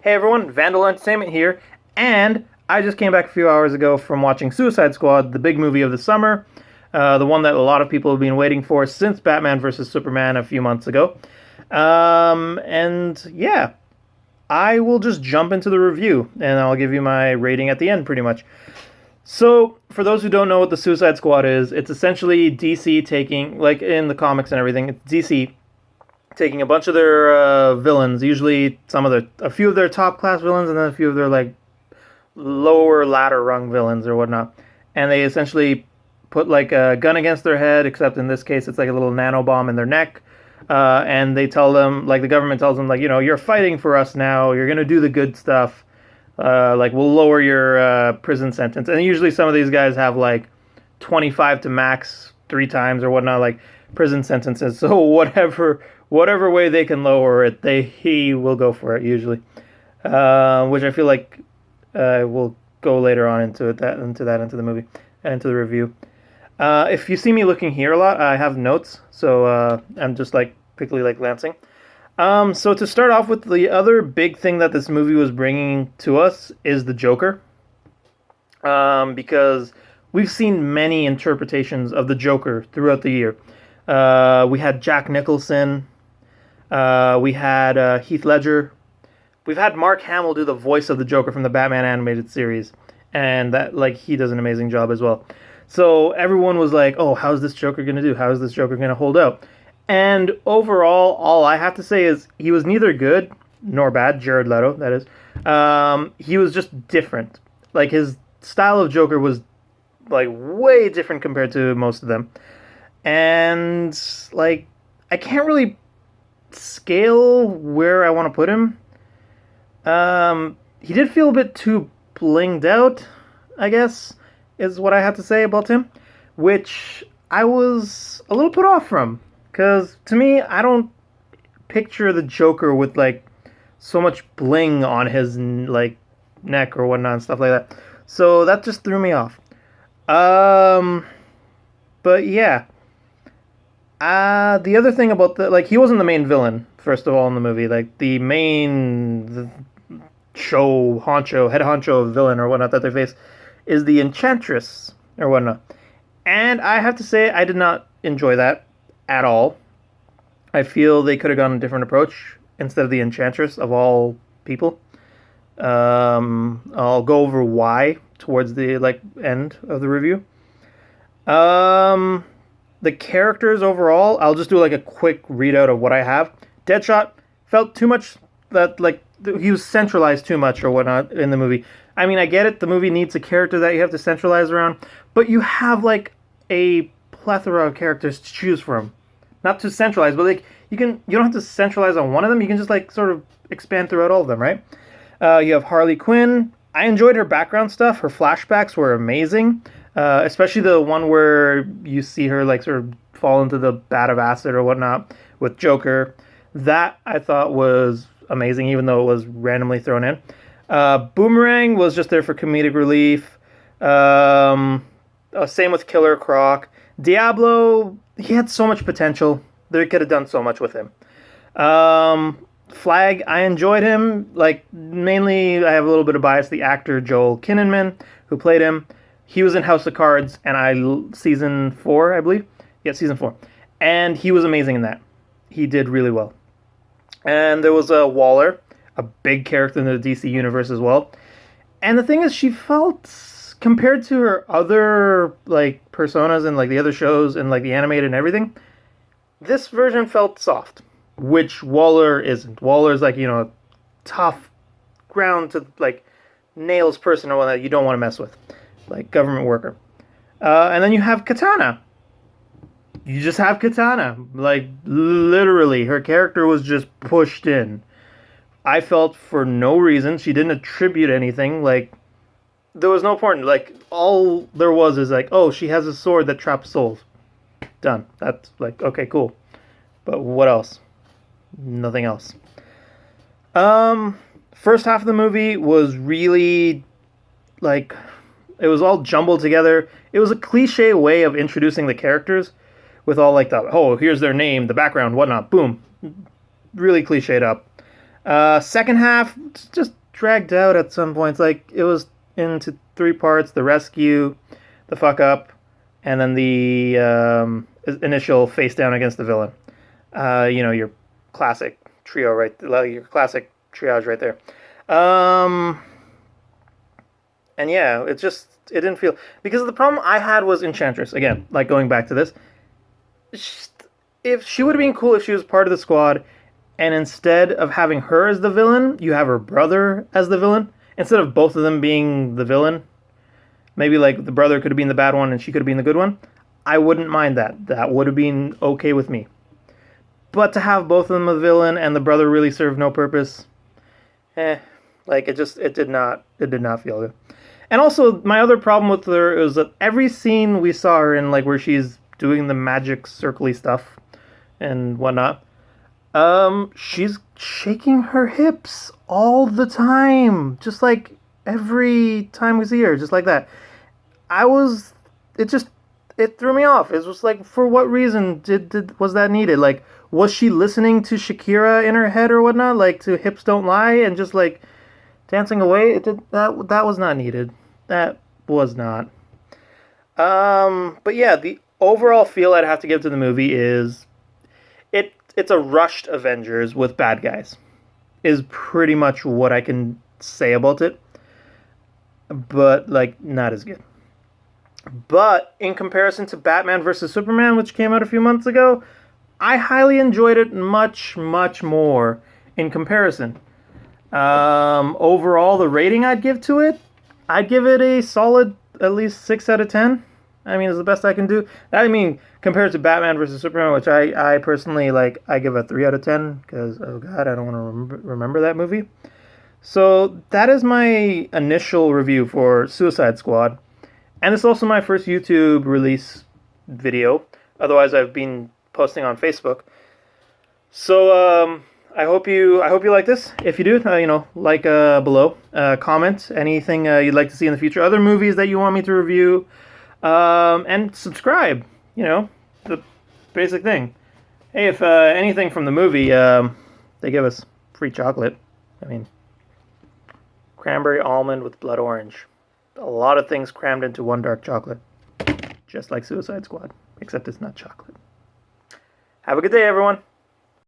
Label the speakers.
Speaker 1: Hey everyone, Vandal Entertainment here, and I just came back a few hours ago from watching Suicide Squad, the big movie of the summer, the one that a lot of people have been waiting for since Batman vs. Superman a few months ago. And yeah, I will just jump into the review, and I'll give you my rating at the end pretty much. So, for those who don't know what the Suicide Squad is, it's essentially DC taking, like in the comics and everything, it's DC taking a bunch of their villains, usually a few of their top class villains, and then a few of their like lower ladder rung villains or whatnot, and they essentially put like a gun against their head, except in this case it's like a little nano bomb in their neck, and they tell them, like the government tells them, like, you're fighting for us now, you're gonna do the good stuff, like we'll lower your prison sentence, and usually some of these guys have like 25 to max 3 times or whatnot, like prison sentences. So whatever way they can lower it, he will go for it usually. Which I feel like we'll go later on into the movie and into the review. If you see me looking here a lot, I have notes, so I'm just like quickly like glancing. So to start off with, the other big thing that this movie was bringing to us is the Joker, because we've seen many interpretations of the Joker throughout the year. We had Jack Nicholson. We had Heath Ledger. We've had Mark Hamill do the voice of the Joker from the Batman animated series, and that, like, he does an amazing job as well. So everyone was like, "Oh, how's this Joker gonna do? How is this Joker gonna hold out?" And overall, all I have to say is he was neither good nor bad. Jared Leto, that is. He was just different. Like, his style of Joker was like way different compared to most of them, and like I can't really scale where I want to put him. He did feel a bit too blinged out, I guess, is what I have to say about him, which I was a little put off from, because to me, I don't picture the Joker with like so much bling on his like neck or whatnot and stuff like that. So that just threw me off. But yeah. The other thing about he wasn't the main villain, first of all, in the movie. Like, the head honcho villain or whatnot that they face is the Enchantress or whatnot. And I have to say, I did not enjoy that at all. I feel they could have gone a different approach instead of the Enchantress of all people. I'll go over why towards the end of the review. The characters overall, I'll just do like a quick readout of what I have. Deadshot felt too much that he was centralized too much or whatnot in the movie. I mean, I get it. The movie needs a character that you have to centralize around, but you have like a plethora of characters to choose from. Not to centralize, but like you don't have to centralize on one of them. You can just like sort of expand throughout all of them, right? You have Harley Quinn. I enjoyed her background stuff. Her flashbacks were amazing. Especially the one where you see her like sort of fall into the vat of acid or whatnot with Joker. That I thought was amazing, even though it was randomly thrown in. Boomerang was just there for comedic relief. Same with Killer Croc. Diablo, he had so much potential. They could have done so much with him. Flag, I enjoyed him. Like, mainly, I have a little bit of bias. The actor Joel Kinnaman, who played him, he was in House of Cards, and season 4, I believe. Yeah, season 4. And he was amazing in that. He did really well. And there was Waller, a big character in the DC universe as well. And the thing is, she felt, compared to her other like personas and like the other shows and like the animated and everything, this version felt soft, which Waller isn't. Waller's like, a tough ground to like nails person or one that you don't want to mess with. Like government worker. And then you have Katana. You just have Katana. Like, literally, her character was just pushed in. I felt for no reason. She didn't attribute anything. Like, there was no point. Like, all there was is like, oh, she has a sword that traps souls. Done. That's like, okay, cool. But what else? Nothing else. First half of the movie was really like, it was all jumbled together. It was a cliche way of introducing the characters with all like the, oh, here's their name, the background, whatnot, boom. Really cliched up. Second half just dragged out at some points. Like it was into three parts: the rescue, the fuck up, and then the initial face down against the villain. Your classic trio, right? Your classic triage right there. Um, and yeah, it didn't feel because the problem I had was Enchantress again. Like going back to this, if she would have been cool if she was part of the squad, and instead of having her as the villain, you have her brother as the villain instead of both of them being the villain. Maybe like the brother could have been the bad one and she could have been the good one. I wouldn't mind that. That would have been okay with me. But to have both of them a villain and the brother really serve no purpose, like it did not feel good. And also my other problem with her is that every scene we saw her in, like where she's doing the magic circly stuff and whatnot, she's shaking her hips all the time, just like every time we see her, just like that. I was, it just, it threw me off. It was like, for what reason did was that needed? Like, was she listening to Shakira in her head or whatnot, like to "Hips Don't Lie" and just like dancing away? It did that was not needed. That was not. But yeah, the overall feel I'd have to give to the movie is it's a rushed Avengers with bad guys. Is pretty much what I can say about it. But like not as good. But in comparison to Batman vs Superman, which came out a few months ago, I highly enjoyed it much, much more in comparison. Overall, the rating I'd give it a solid at least 6 out of 10. I mean, it's the best I can do. I mean, compared to Batman versus Superman, which I personally like, I give a 3 out of 10 because, oh god, I don't want to remember that movie. So that is my initial review for Suicide Squad. And it's also my first YouTube release video. Otherwise, I've been posting on Facebook. So I hope you like this. If you do, like below, comment anything you'd like to see in the future, other movies that you want me to review, and subscribe. The basic thing. Hey, if anything from the movie, they give us free chocolate. I mean, cranberry almond with blood orange. A lot of things crammed into one dark chocolate. Just like Suicide Squad, except it's not chocolate. Have a good day, everyone.